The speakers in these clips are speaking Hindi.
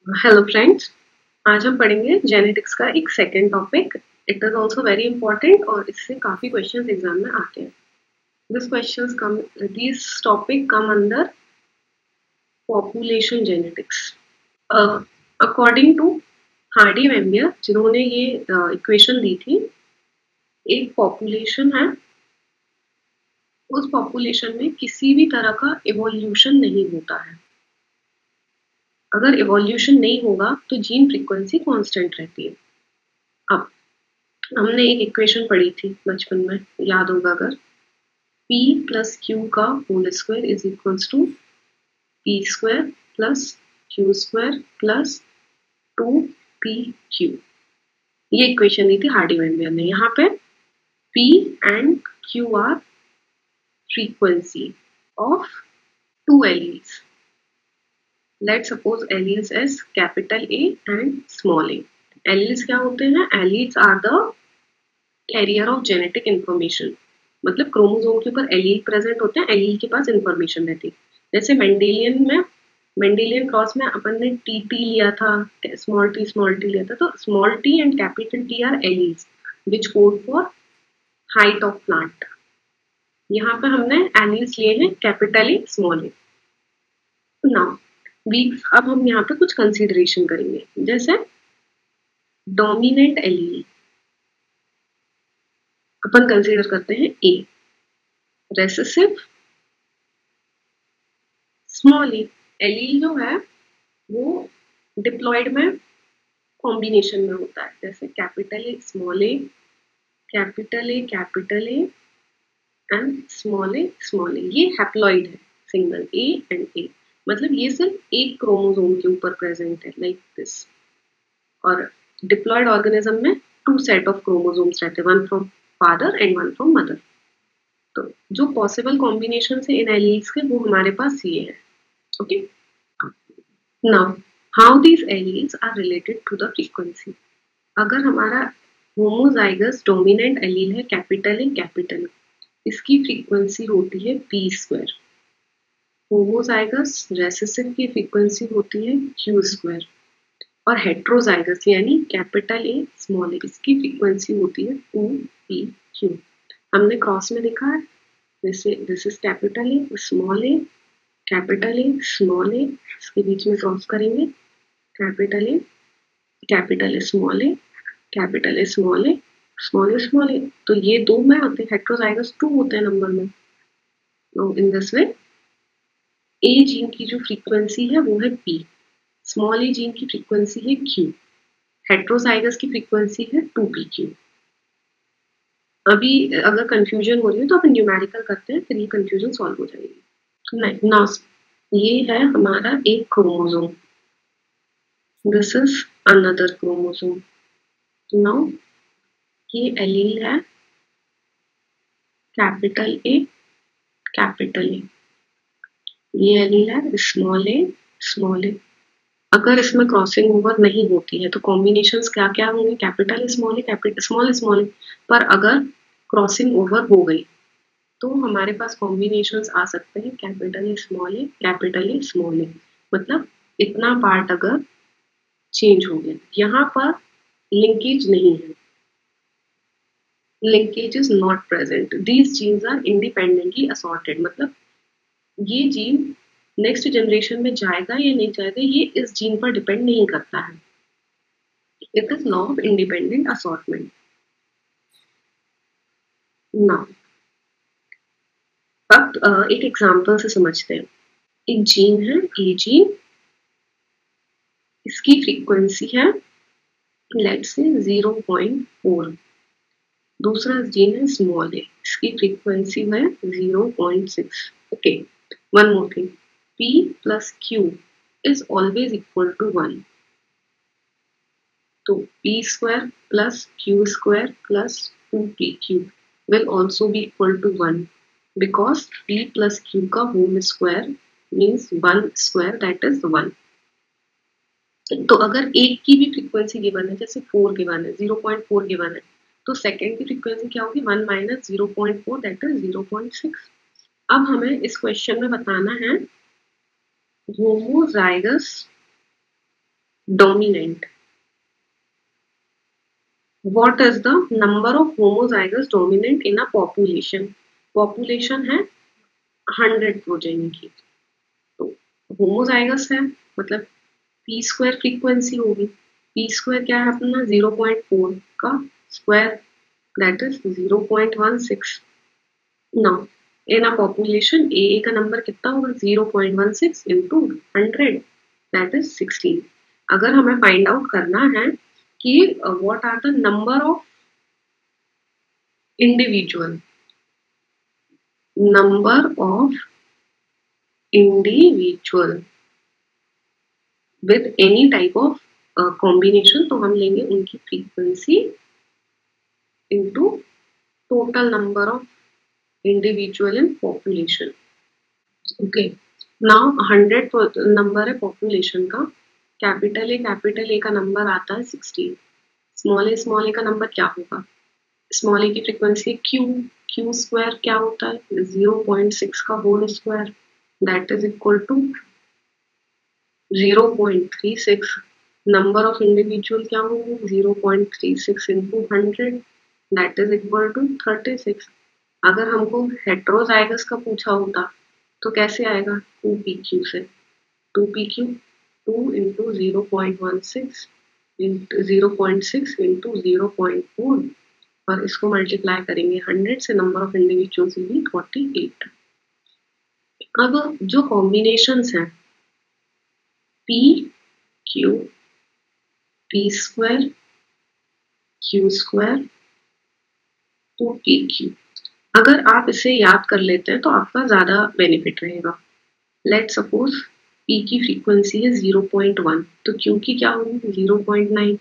हेलो फ्रेंड्स, आज हम पढ़ेंगे जेनेटिक्स का एक second topic. It is also very important और इससे काफी क्वेश्चंस एग्जाम में आते हैं। This topic come under population genetics. According to Hardy Weinberg, जिन्होंने ये इक्वेशन दी थी, एक पॉपुलेशन है, उस पॉपुलेशन में किसी भी तरह का इवोल्यूशन नहीं होता है। अगर इवोल्यूशन नहीं होगा तो जीन फ्रीक्वेंसी कांस्टेंट रहती है। अब हमने एक इक्वेशन पढ़ी थी बचपन में, याद होगा अगर, p प्लस क्यू का whole square is equals to p square plus q square plus 2pq। ये इक्वेशन दी थी हार्डी वेम्बियर ने। यहाँ पे p and q are frequency of two alleles. Let suppose alleles as capital A and small a। Alleles क्या होते हैं? Alleles are the carrier of genetic information. मतलब क्रोमोसोम के ऊपर एलील प्रेजेंट होते हैं, एलील के पास इंफॉर्मेशन रहती है। जैसे मेंडेलियन क्रॉस में अपन ने टी लिया था, स्मॉल टी लिया था, तो small T and capital T are alleles which code for height of plant. यहाँ पे हमने एलील्स लिए हैं capital A small A. Now अब हम यहाँ पे कुछ कंसीडरेशन करेंगे, जैसे डोमिनेंट एलील अपन कंसीडर करते हैं ए, रेसेसिव स्मॉल ए। एलील जो है वो डिप्लॉयड में कॉम्बिनेशन में होता है, जैसे capital A small A, capital A and small A. ये हैप्लॉइड है, सिंगल ए एंड ए। मतलब ये सिर्फ एक क्रोमोसोम के ऊपर प्रेजेंट है, लाइक दिस। और डिप्लॉयड ऑर्गेनिज्म में टू सेट ऑफ क्रोमोसोम्स रहते हैं, one from father and one from mother. तो जो पॉसिबल कॉम्बिनेशन है इन एलील्स के, वो हमारे पास ये है। Okay, now how these alleles are related to the frequency. अगर हमारा होमोजाइगस डोमिनेंट एलील है कैपिटल, इसकी फ्रीक्वेंसी होती है p स्क्वायर। होमोजाइगस रेसेसिव की फ्रीक्वेंसी होती है q स्क्वायर। और हेट्रोजाइगस यानी कैपिटल ए स्मॉल ए, इसकी फ्रीक्वेंसी होती है 2pq। हमने क्रॉस में देखा है, जैसे this is capital A small A, capital A small A, इसके बीच में क्रॉस करेंगे, capital A small A, capital A small A, small A. तो ये दो में होते हैं, हेट्रोजाइगस 2 होते हैं नंबर में। तो in this way A gene की जो फ्रीक्वेंसी है वो है p, स्मॉल ए जीन की फ्रीक्वेंसी है q, हेट्रोजाइगस की फ्रीक्वेंसी है 2pq। अभी अगर कंफ्यूजन हो रही है तो अपन न्यूमेरिकल करते हैं, फिर ये कंफ्यूजन सॉल्व हो जाएगी। नाउ ये है हमारा एक chromosome, this is another chromosome. Now ये एलील है कैपिटल ए, ये एलील है स्मॉल ए। अगर इसमें क्रॉसिंग ओवर नहीं होती है तो कॉम्बिनेशंस क्या क्या होंगे? कैपिटल स्मॉल ए। पर अगर क्रॉसिंग ओवर हो गई तो हमारे पास कॉम्बिनेशंस आ सकते हैं कैपिटल ए स्मॉल ए। मतलब इतना पार्ट अगर चेंज हो गया, यहाँ पर लिंकेज नहीं है, linkage is not present, these genes are independently assorted. मतलब ये जीन नेक्स्ट जनरेशन में जाएगा या नहीं जाएगा, ये इस जीन पर डिपेंड नहीं करता है। It is law of independent assortment. Now अब एक एग्जांपल से समझते हैं। एक जीन है ए जीन, इसकी फ्रीक्वेंसी है लेट्स से 0.4। दूसरा जीन है स्मॉल ए, इसकी फ्रीक्वेंसी है 0.6। Okay, one more thing, p plus q is always equal to 1। तो p square plus q square plus 2pq will also be equal to 1 because p plus q का whole square means 1 square, that is 1। तो अगर एक की भी फ्रीक्वेंसी गिवन है, जैसे 4 गिवन है, 0.4 गिवन है, तो सेकेंड की फ्रीक्वेंसी क्या होगी? 1 माइनस 0.4, दैट इज 0.6। अब हमें इस क्वेश्चन में बताना है homozygous dominant. What is the number of homozygous dominant in a population? Population है 100 प्रोजेनी की. तो होमोजाइगस है मतलब पी स्क्वायर फ्रीक्वेंसी होगी. पी स्क्वायर क्या है अपना 0.4 का square, that is 0.16. Now in a population ए का नंबर कितना होगा 0.16 इंटू 100, दैट इज 16. अगर हमें फाइंड आउट करना है कि what are the number of individual, number of individual with any type of combination, तो हम लेंगे उनकी frequency into total number of individual in population. Okay, now 100 number है population का. कैपिटल ए का नंबर आता है 16. स्मॉल ए का नंबर क्या होगा? स्मॉल ए की फ्रीक्वेंसी क्यू स्क्वायर क्या होता है 0.6 का whole square, that is equal to 0.36. Number of individual क्या होंगे 0.36 into 100, that is equal to 36. अगर हमको हेट्रोजाइगस का पूछा होता तो कैसे आएगा 2pq से. 2pq 2 इंटू 0.16 0.6 इंटू 0.4 और इसको मल्टीप्लाई करेंगे 100 से, number of individuals will be 48. अब जो कॉम्बिनेशंस हैं P Q P square Q square 2pq, अगर आप इसे याद कर लेते हैं तो आपका ज्यादा बेनिफिट रहेगा. लेट सपोज पी की फ्रीक्वेंसी है 0.1 तो क्यू की क्या होगी 0.9,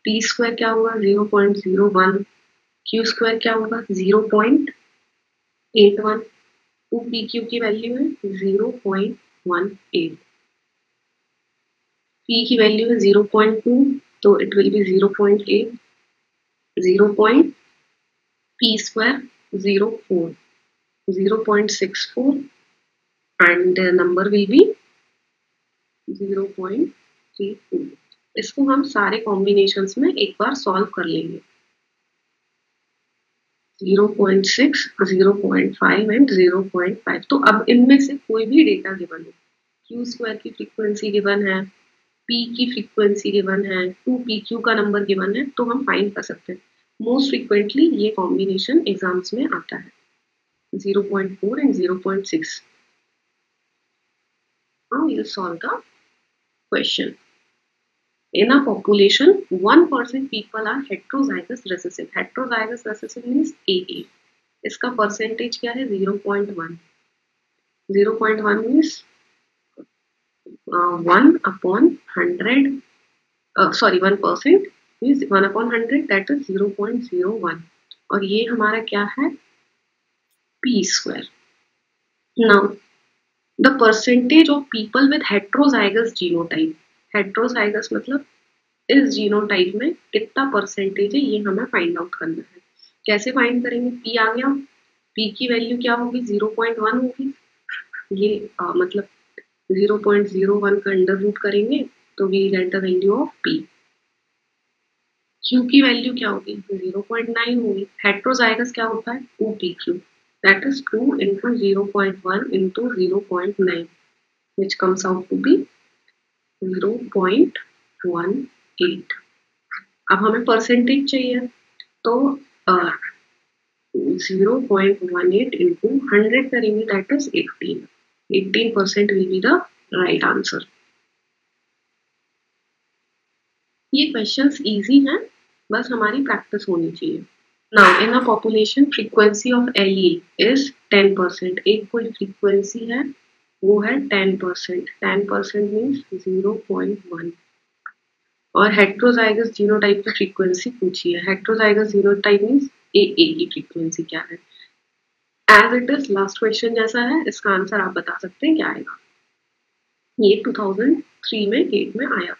पी स्क्वायर क्या होगा 0.01, क्यू स्क्वायर क्या होगा 0.81. 2pq की वैल्यू है 0.18, p की वैल्यू है 0.2 तो it will be 0.8, 0. p square 0.4, 0.64 and the number will be 0.32. इसको हम सारे कॉम्बिनेशंस में एक बार सॉल्व कर लेंगे. 0.6, 0.5 एंड 0.5. तो अब इनमें से कोई भी डेटा गिवन है, क्यू स्क्वायर की फ्रीक्वेंसी गिवन है, पी की फ्रीक्वेंसी गिवन है, 2pq का नंबर गिवन है, तो हम फाइंड कर सकते हैं. मोस्ट फ्रीक्वेंटली ये कॉम्बिनेशन एग्जाम्स में आता है 0.4 and 0.6. Now we'll solve the question. In a population, 1% people are heterozygous recessive. Heterozygous recessive means AA. इसका परसेंटेज क्या है 0.1. 0.1 means 1 upon 100. Sorry, 1% means 1 upon 100, that is 0.01. और ये हमारा क्या है p square. Now the percentage of people with heterozygous genotype. Heterozygous मतलब इस जीनोटाइप में कितना परसेंटेज है ये हमें फाइंड आउट करना है. कैसे फाइंड करेंगे? पी आ गया, पी की वैल्यू क्या होगी 0.1 होगी. ये मतलब 0.01 का अंडर रूट करेंगे तो we get the value of P. Q की वैल्यू क्या होगी 0.9 होगी. हेट्रोजाइगस क्या होता है 2pq, that is 2 into 0.1 into 0.9 which comes out to be 0.18. अब हमें परसेंटेज चाहिए तो 0.18 into 100 करेंगे, that is 18. 18% will be the right answer. ये क्वेश्चंस इजी हैं, बस हमारी प्रैक्टिस होनी चाहिए. Now in a population frequency of LE is 10%. एक कोई फ्रीक्वेंसी है वो है 10%. 10% मीन्स 0.1. और हेट्रोजाइगस जीनोटाइप की फ्रीक्वेंसी पूछी है. हेट्रोजाइगस जीनोटाइप मीन्स AA की फ्रीक्वेंसी क्या है. As it is last question जैसा है, इसका आंसर आप बता सकते हैं क्या आएगा. ये 2003 में गेट में आया.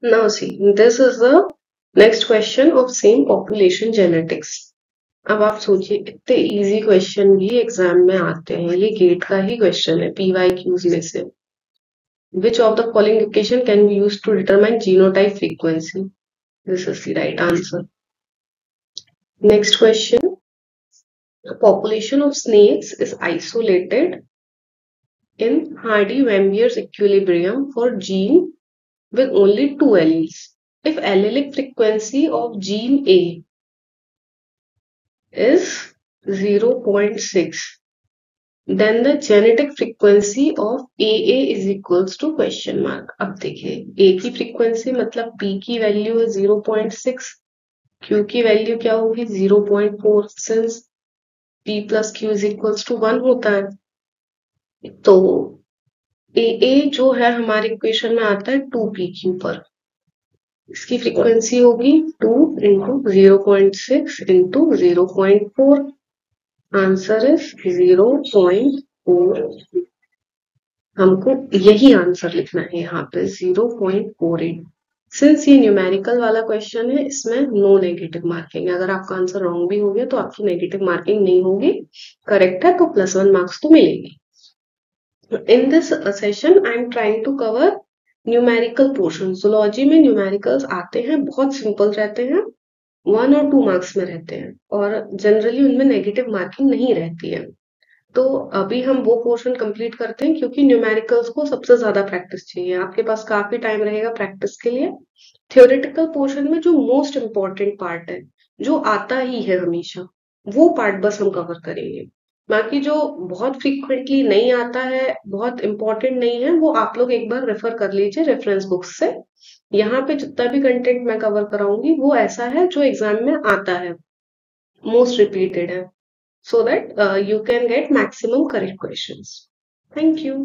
Now see, this is the next question of same population genetics. अब आप सोचिए इतने इजी क्वेश्चन भी एग्जाम में आते हैं. ये गेट का ही क्वेश्चन है PYQs में से. Which of the following equation can be used to determine genotype frequency? This is the right answer. Next question. A population of snakes is isolated in Hardy-Wambier's equilibrium for gene with only two alleles. If allelic frequency of gene A is 0.6, then the genetic frequency of AA is equals to question mark. अब देखिए A की frequency मतलब P की वैल्यू है 0.6, Q की वैल्यू क्या होगी 0.4, since P plus Q is equals to 1 होता है, तो AA जो है हमारे इक्वेशन में आता है 2PQ पर, इसकी फ्रीक्वेंसी होगी 2 इंटू 0.6 इंटू 0.4, आंसर इज 0.4। हमको यही आंसर लिखना है यहाँ पे 0.48। सिंस ये न्यूमेरिकल वाला क्वेश्चन है, इसमें नो नेगेटिव मार्किंग है। अगर आपका आंसर रॉन्ग भी हो गया तो आपकी नेगेटिव मार्किंग नहीं होगी, करेक्ट है तो +1 मार्क्स तो मिलेगी। In this session, I am trying to cover numerical portion. Zoology में न्यूमेरिकल्स आते हैं, बहुत सिंपल रहते हैं, 1 और 2 मार्क्स में रहते हैं और जनरली उनमें नेगेटिव मार्किंग नहीं रहती है। तो अभी हम वो पोर्शन कंप्लीट करते हैं क्योंकि न्यूमेरिकल्स को सबसे ज्यादा प्रैक्टिस चाहिए, आपके पास काफी टाइम रहेगा प्रैक्टिस के लिए। थ्योरेटिकल पोर्शन में जो मोस्ट इम्पोर्टेंट पार्ट है, जो आता ही है हमेशा, वो पार्ट बस हम कवर करेंगे। बाकी जो बहुत फ्रीक्वेंटली नहीं आता है, बहुत इंपॉर्टेंट नहीं है, वो आप लोग एक बार रेफर कर लीजिए रेफरेंस बुक्स से। यहाँ पे जितना भी कंटेंट मैं कवर कराऊंगी वो ऐसा है जो एग्जाम में आता है, मोस्ट रिपीटेड है, so that you can get maximum correct questions. Thank you.